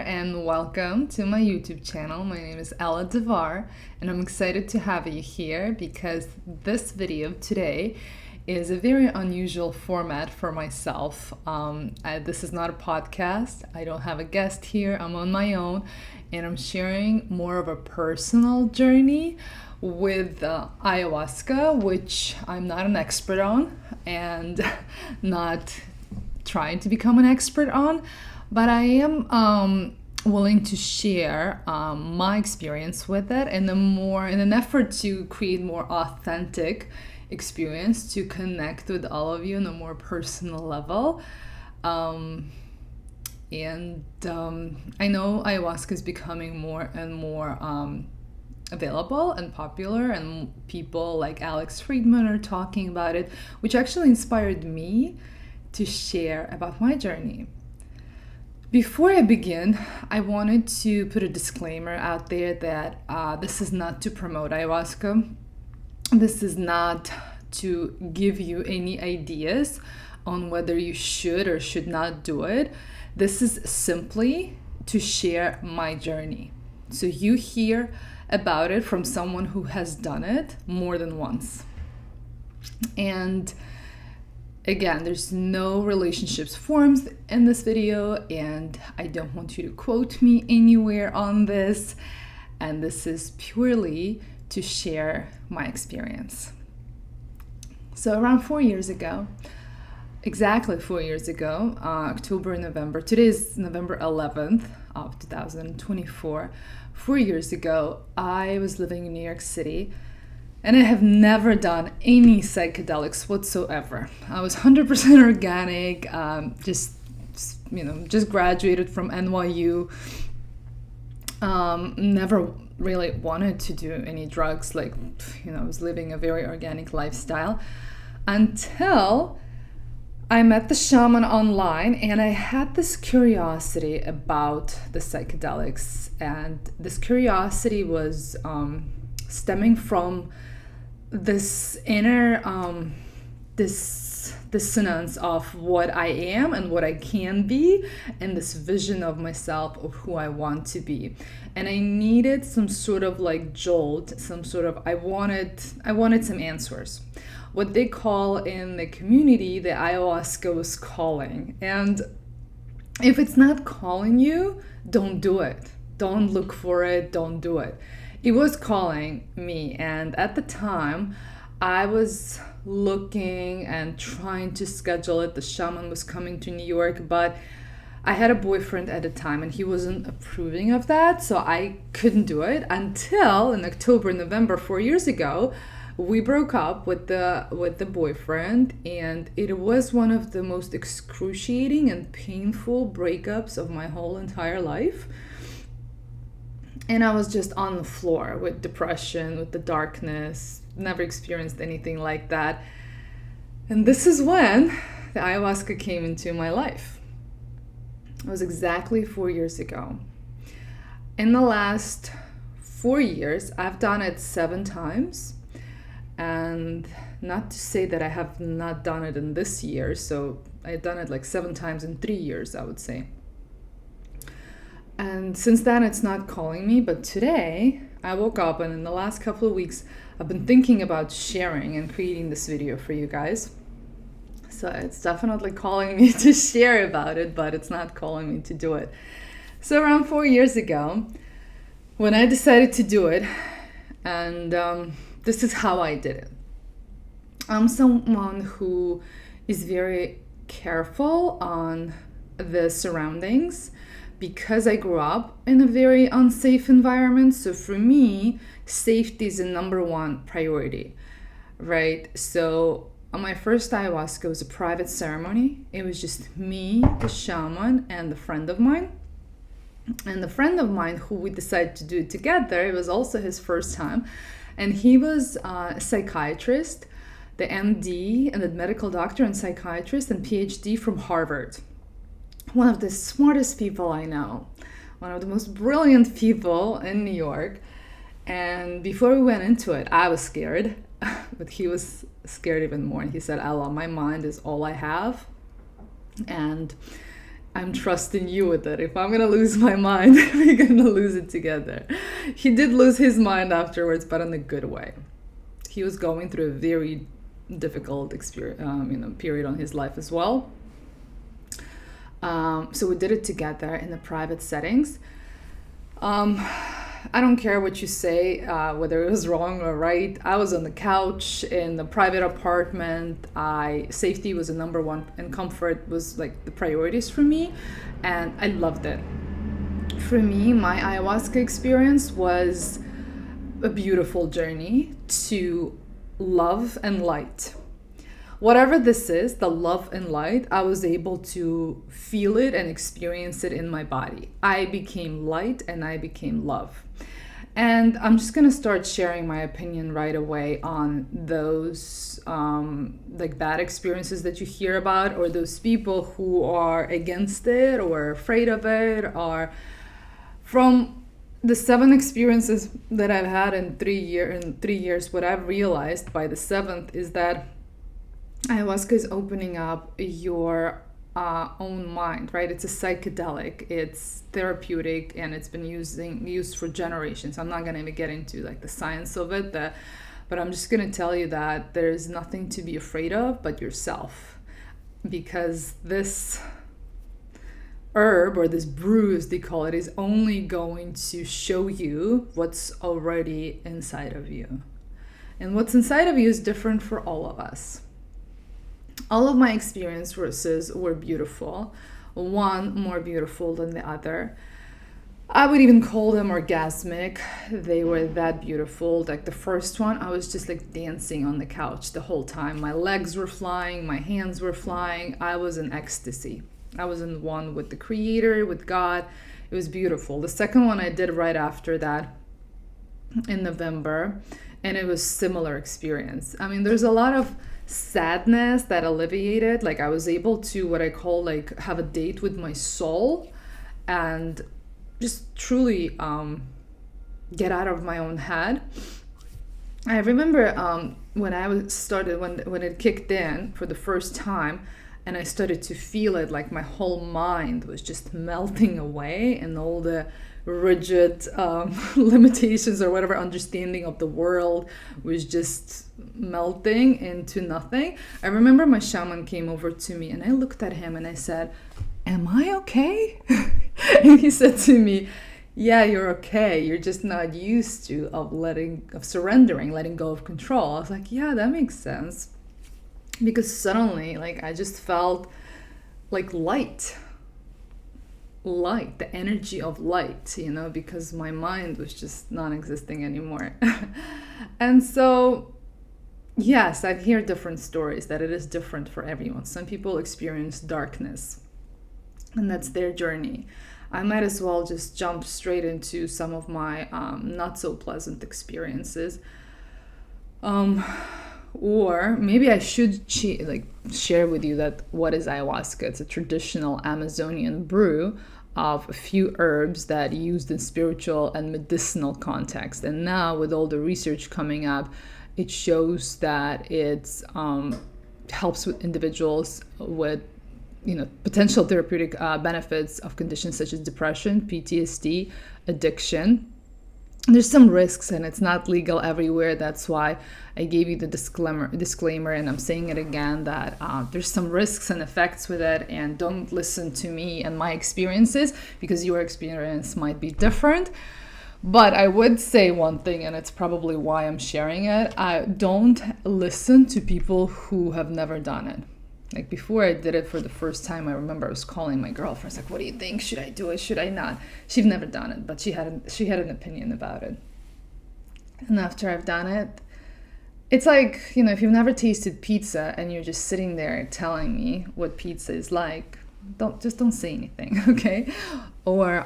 there, and welcome to my YouTube channel. My name is Ella Devar, and I'm excited to have you here because this video today is a very unusual format for myself. This is not a podcast. I don't have a guest here. I'm on my own, and I'm sharing more of a personal journey with ayahuasca, which I'm not an expert on and not trying to become an expert on, but I am willing to share my experience with it in an effort to create more authentic experience, to connect with all of you on a more personal level. I know ayahuasca is becoming more and more available and popular, and people like Alex Friedman are talking about it, which actually inspired me to share about my journey. Before I begin, I wanted to put a disclaimer out there that this is not to promote ayahuasca. This is not to give you any ideas on whether you should or should not do it. This is simply to share my journey, so you hear about it from someone who has done it more than once. And again, there's no relationships forms in this video, and I don't want you to quote me anywhere on this. And this is purely to share my experience. So around 4 years ago, exactly 4 years ago, October, November, today is November 11th of 2024. 4 years ago, I was living in New York City, and I have never done any psychedelics whatsoever. I was 100% organic, just graduated from NYU. Never really wanted to do any drugs, I was living a very organic lifestyle until I met the shaman online, and I had this curiosity about the psychedelics, and this curiosity was stemming from this inner this dissonance of what I am and what I can be, and this vision of myself of who I want to be. And I needed some sort of jolt, I wanted some answers. What they call in the community, the ayahuasca was calling. And if it's not calling you, don't do it. Don't look for it, don't do it. It was calling me, and at the time, I was looking and trying to schedule it. The shaman was coming to New York, but I had a boyfriend at the time, and he wasn't approving of that, so I couldn't do it until in October, November, 4 years ago, we broke up with the boyfriend, and it was one of the most excruciating and painful breakups of my whole entire life. And I was just on the floor with depression, with the darkness, never experienced anything like that. And this is when the ayahuasca came into my life. It was exactly 4 years ago. In the last 4 years, I've done it 7 times. And not to say that I have not done it in this year, so I've done it 7 times in 3 years, I would say. And since then, it's not calling me, but today I woke up, and in the last couple of weeks, I've been thinking about sharing and creating this video for you guys. So it's definitely calling me to share about it, but it's not calling me to do it. So around 4 years ago, when I decided to do it, and this is how I did it. I'm someone who is very careful on the surroundings, because I grew up in a very unsafe environment. So for me, safety is a number one priority, right? So on my first ayahuasca, it was a private ceremony. It was just me, the shaman, and a friend of mine. And the friend of mine who we decided to do it together, it was also his first time. And he was a psychiatrist, the MD and the medical doctor and psychiatrist and PhD from Harvard. One of the smartest people I know, one of the most brilliant people in New York. And before we went into it, I was scared, but he was scared even more. And he said, Ella, my mind is all I have. And I'm trusting you with it. If I'm gonna lose my mind, we're gonna lose it together. He did lose his mind afterwards, but in a good way. He was going through a very difficult experience, period on his life as well. So we did it together in the private settings. I don't care what you say, whether it was wrong or right. I was on the couch in the private apartment. Safety was the number one, and comfort was like the priorities for me, and I loved it. For me, my ayahuasca experience was a beautiful journey to love and light. Whatever this is, the love and light, I was able to feel it and experience it in my body. I became light and I became love. And I'm just going to start sharing my opinion right away on those like bad experiences that you hear about, or those people who are against it or afraid of it. Or from the 7 experiences that I've had in 3 years, what I've realized by the 7th is that ayahuasca is opening up your own mind, right? It's a psychedelic, it's therapeutic, and it's been used for generations. I'm not going to even get into like the science of it, but I'm just going to tell you that there's nothing to be afraid of but yourself, because this herb, or this brew as they call it, is only going to show you what's already inside of you. And what's inside of you is different for all of us. All of my experiences were beautiful, one more beautiful than the other. I would even call them orgasmic. They were that beautiful. Like the first one, I was just like dancing on the couch the whole time. My legs were flying, my hands were flying. I was in ecstasy. I was in one with the Creator, with God. It was beautiful. The second one I did right after that in November, and it was similar experience. I mean, there's a lot of sadness that alleviated. Like I was able to, what I call, like have a date with my soul and just truly get out of my own head. I remember when it kicked in for the first time, and I started to feel it, like my whole mind was just melting away, and all the rigid limitations or whatever understanding of the world was just melting into nothing. I remember my shaman came over to me, and I looked at him and I said, "Am I okay?" And he said to me, "Yeah, you're okay. You're just not used to surrendering, letting go of control." I was like, "Yeah, that makes sense." Because suddenly, like, I just felt like light, the energy of light, because my mind was just non-existing anymore. And so, yes, I hear different stories that it is different for everyone. Some people experience darkness, and that's their journey. I might as well just jump straight into some of my not so pleasant experiences. Or maybe I should share with you that what is ayahuasca. It's a traditional Amazonian brew of a few herbs that used in spiritual and medicinal context. And now with all the research coming up, it shows that it helps with individuals with potential therapeutic benefits of conditions such as depression, PTSD, addiction. There's some risks, and it's not legal everywhere. That's why I gave you the disclaimer, and I'm saying it again, that there's some risks and effects with it, and don't listen to me and my experiences, because your experience might be different. But I would say one thing, and it's probably why I'm sharing it. I don't listen to people who have never done it. Like before I did it for the first time, I remember I was calling my girlfriend. I was like, "What do you think? Should I do it? Should I not?" She'd never done it, but she had an opinion about it. And after I've done it, it's like, if you've never tasted pizza and you're just sitting there telling me what pizza is like, don't say anything, okay? Or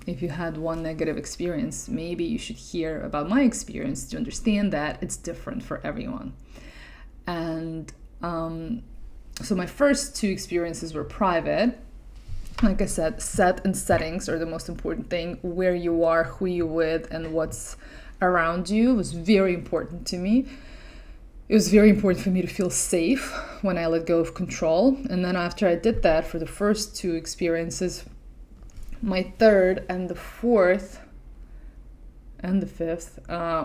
if you had one negative experience, maybe you should hear about my experience to understand that it's different for everyone. And so my first 2 experiences were private. Like I said, set and settings are the most important thing. Where you are, who you're with, and what's around you was very important to me. it was very important for me to feel safe when I let go of control. And then after I did that for the first two experiences, my third and the fourth and the fifth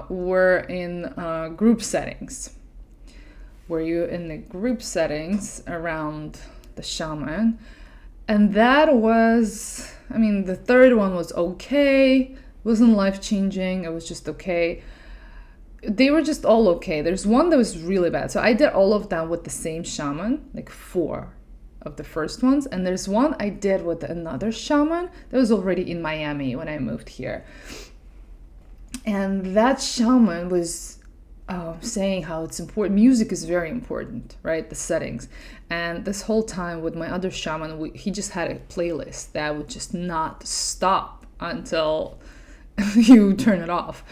were in group settings, where you're in the group settings around the shaman. And that was, I mean, the third one was okay. It wasn't life-changing. It was just okay. They were just all okay. There's one that was really bad. So I did all of them with the same shaman, like 4 of the first ones. And there's one I did with another shaman that was already in Miami when I moved here. And that shaman was saying how it's important. Music is very important, right? The settings. And this whole time with my other shaman, he just had a playlist that would just not stop until you turn it off.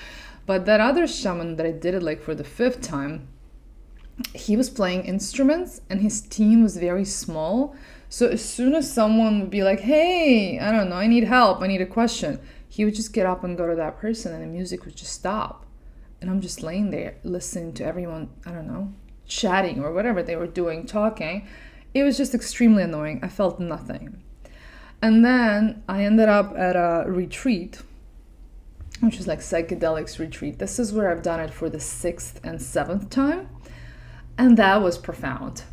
But that other shaman that I did it like for the 5th time, he was playing instruments and his team was very small. So as soon as someone would be like, hey, I don't know, I need help, I need a question, he would just get up and go to that person and the music would just stop. And I'm just laying there listening to everyone, I don't know, chatting or whatever they were doing, talking. It was just extremely annoying. I felt nothing. And then I ended up at a retreat, which is like psychedelics retreat. This is where I've done it for the 6th and 7th time. And that was profound.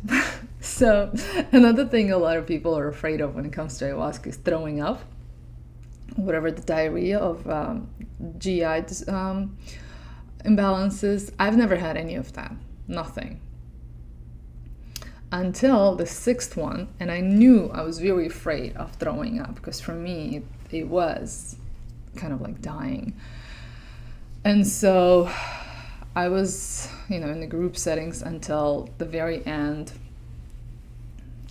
So another thing a lot of people are afraid of when it comes to ayahuasca is throwing up, whatever the diarrhea of GI imbalances. I've never had any of that, nothing. Until the 6th one, and I knew I was very afraid of throwing up because for me, it was kind of like dying. And so I was, in the group settings until the very end.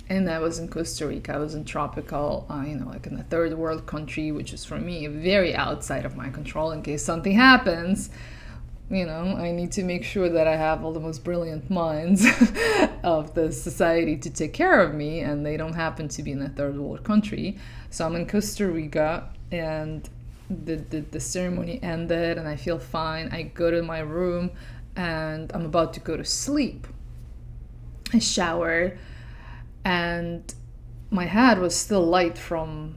And I was in Costa Rica. I was in tropical, like in a third world country, which is for me very outside of my control. In case something happens, I need to make sure that I have all the most brilliant minds of the society to take care of me, and they don't happen to be in a third world country. So I'm in Costa Rica, and the ceremony ended, and I feel fine. I go to my room, and I'm about to go to sleep. I showered, and my head was still light from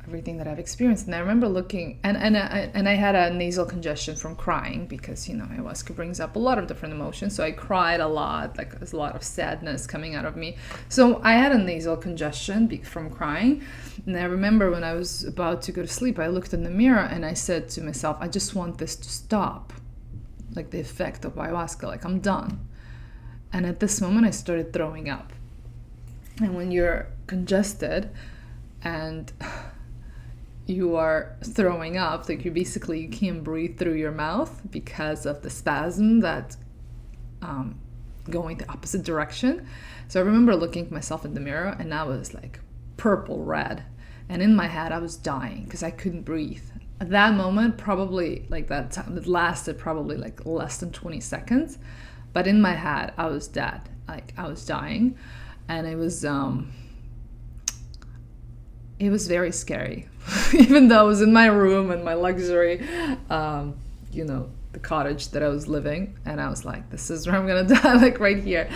everything that I've experienced. And I remember looking, and I had a nasal congestion from crying because, ayahuasca brings up a lot of different emotions. So I cried a lot, like there's a lot of sadness coming out of me. So I had a nasal congestion from crying. And I remember when I was about to go to sleep, I looked in the mirror and I said to myself, I just want this to stop. Like the effect of ayahuasca, like I'm done. And at this moment, I started throwing up. And when you're congested and you are throwing up, like you can't breathe through your mouth because of the spasm that going the opposite direction. So I remember looking at myself in the mirror and I was like purple red, and in my head I was dying because I couldn't breathe. At that moment, probably like that time, it lasted probably like less than 20 seconds, but in my head I was dead, like I was dying. And it was very scary, even though I was in my room in my luxury, the cottage that I was living. And I was like, this is where I'm going to die, like right here.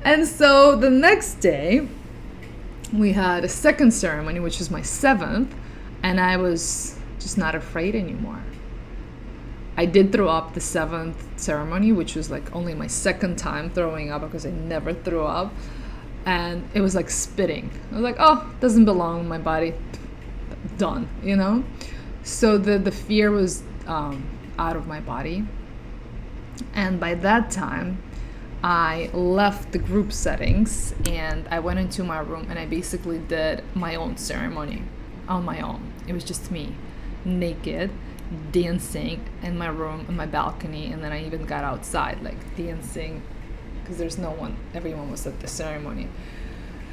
And so the next day, we had a second ceremony, which was my 7th. And I was just not afraid anymore. I did throw up the 7th ceremony, which was like only my 2nd time throwing up because I never threw up. And it was like spitting. I was like, oh, doesn't belong in my body. Done, So the fear was out of my body. And by that time, I left the group settings and I went into my room and I basically did my own ceremony on my own. It was just me, naked, dancing in my room, on my balcony. And then I even got outside, like dancing, because there's no one, everyone was at the ceremony.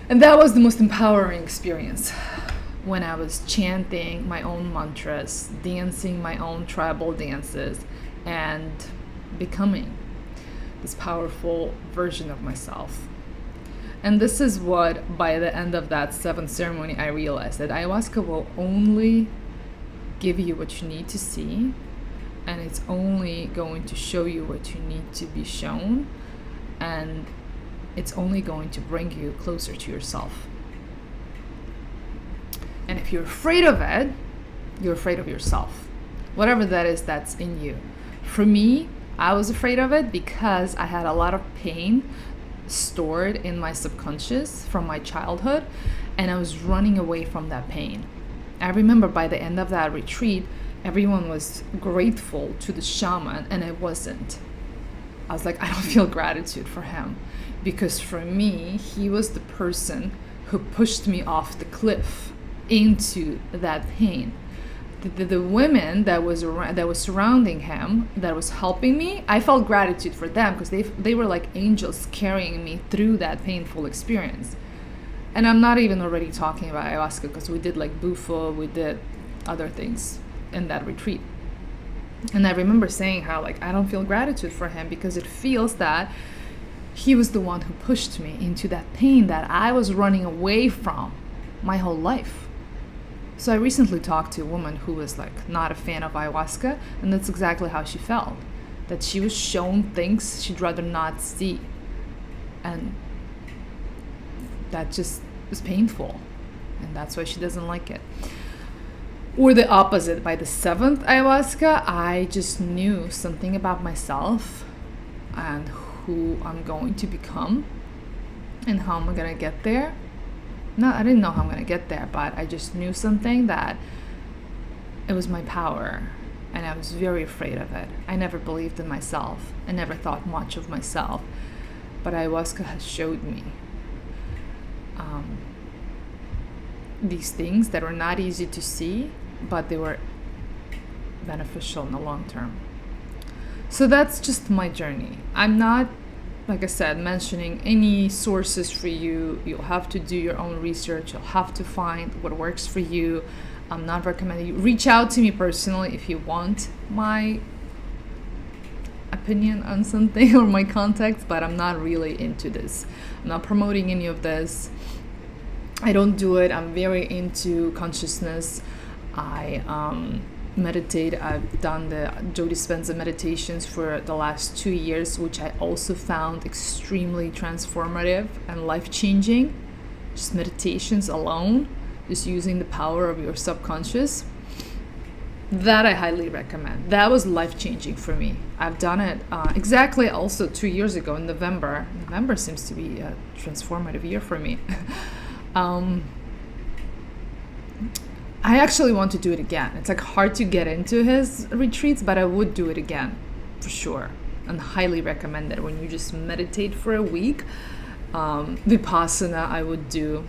And that was the most empowering experience, when I was chanting my own mantras, dancing my own tribal dances, and becoming this powerful version of myself. And this is what, by the end of that 7th ceremony, I realized that ayahuasca will only give you what you need to see, and it's only going to show you what you need to be shown. and it's only going to bring you closer to yourself. And if you're afraid of it, you're afraid of yourself, whatever that is that's in you. For me, I was afraid of it because I had a lot of pain stored in my subconscious from my childhood, and I was running away from that pain. I remember by the end of that retreat, everyone was grateful to the shaman, and I wasn't. I was like, I don't feel gratitude for him, because for me, he was the person who pushed me off the cliff into that pain. The women that was surrounding him, that was helping me, I felt gratitude for them because they were like angels carrying me through that painful experience. And I'm not even already talking about ayahuasca, because we did like bufo, we did other things in that retreat. And I remember saying how like I don't feel gratitude for him because it feels that he was the one who pushed me into that pain that I was running away from my whole life. So I recently talked to a woman who was like not a fan of ayahuasca, and that's exactly how she felt. That she was shown things she'd rather not see. And that just was painful. And that's why she doesn't like it. Or the opposite, by the 7th ayahuasca, I just knew something about myself and who I'm going to become and how I'm going to get there. No, I didn't know how I'm going to get there, but I just knew something, that it was my power, and I was very afraid of it. I never believed in myself. I never thought much of myself, but ayahuasca has showed me these things that were not easy to see, but they were beneficial in the long term. So that's just my journey. I'm not, like I said, mentioning any sources for you. You'll have to do your own research. You'll have to find what works for you. I'm not recommending you reach out to me personally if you want my opinion on something or my contacts, but I'm not really into this. I'm not promoting any of this. I don't do it. I'm very into consciousness. I meditate. I've done the Joe Dispenza meditations for the last 2 years, which I also found extremely transformative and life-changing. Just meditations alone, just using the power of your subconscious. That I highly recommend. That was life-changing for me. I've done it exactly also 2 years ago in November. November seems to be a transformative year for me. I actually want to do it again. It's like hard to get into his retreats, but I would do it again for sure, and highly recommend it. When you just meditate for a week, Vipassana I would do.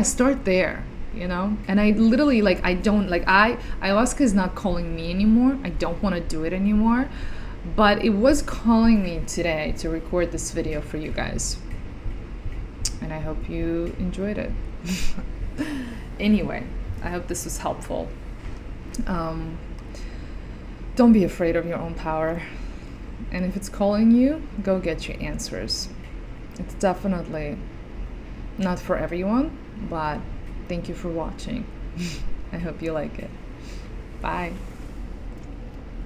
Start there, And I literally ayahuasca is not calling me anymore. I don't want to do it anymore, but it was calling me today to record this video for you guys. And I hope you enjoyed it. Anyway, I hope this was helpful. Don't be afraid of your own power. And if it's calling you, go get your answers. It's definitely not for everyone, but thank you for watching. I hope you like it. Bye.